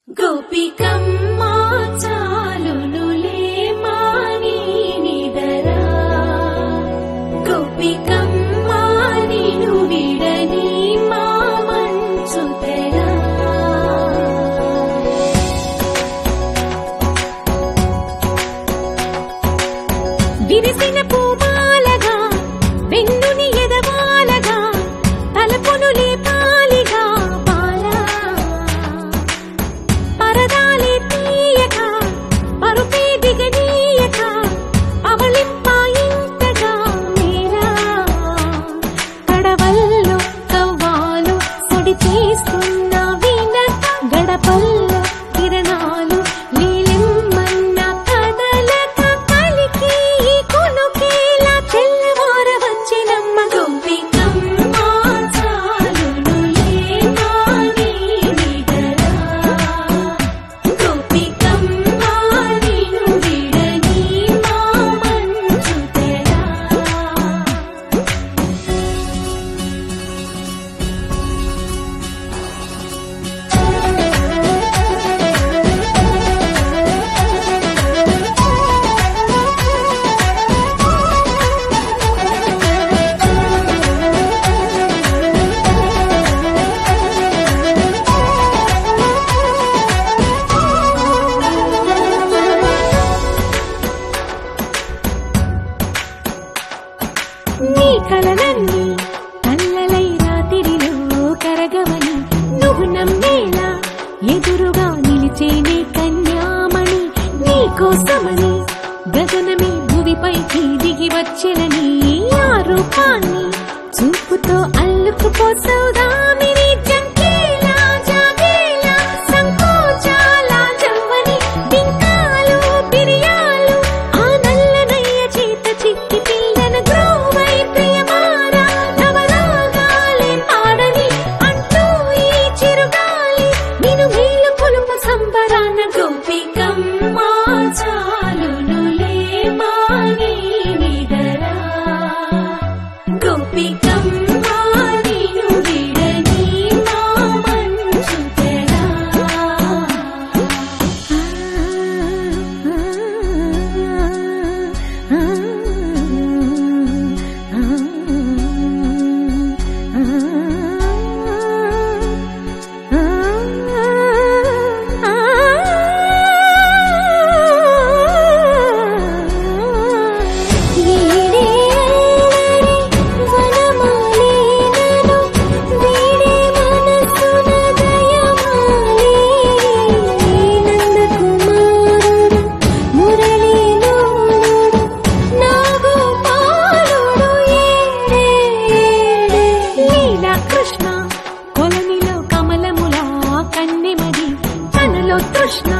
గోపికమ్మా చాలునులే మాని నిదరా గోపికమ్మా నిను విడని మా మంచు తెరా విరిసిన పూమాలగా వెన్నుని ఎదవాలగా తలపును లేపాలిగా బాలా పరదాలే తీయక పరుపే దిగనీయక అవళింపాయింతగా మేరా కడవల్లో కవ్వాలు సడి చేస్తున్న వినక గడపల్లో కిరణాలు నీలిమ్మన్న కదలక కలికి కొనుకేలా తెల్లవార వచ్చినమ్మ గోపికమ్మా చాలునులే మాని నిదరా గోపికమ్మా నిను విడని మా మంచు తెరా నీ కలలన్నీ కల్లలై రాత్రిలో కరగవని నువ్వు నమ్మేలా ఎదురుగా నిలిచేనే కన్యామణి నీ కోసమని గగనమే భూమిపైకి దిగి వచ్చెలని ఆ రూపాన్ని చూపుతో అల్లుకుపోసౌదామిని జంకేలా జాగేలా సంకోచాల జవ్వని బింకాలు బిరియాలు ఆ నల్లనయ్య చేత చిక్కి పిల్లన గ్రోవై ప్రియమారా నవరాగాలే పాడని అంటూ ఈ చిరుగాలి నిను మేలు కొలుప సంబరాన గోపికమ్మా చాలునులే మాని నిదరా గోపికమ్మా నిను విడని మా మంచు తెరా కృష్ణ కొలనిలో కమలములా కన్నెమది తనలో తృష్ణ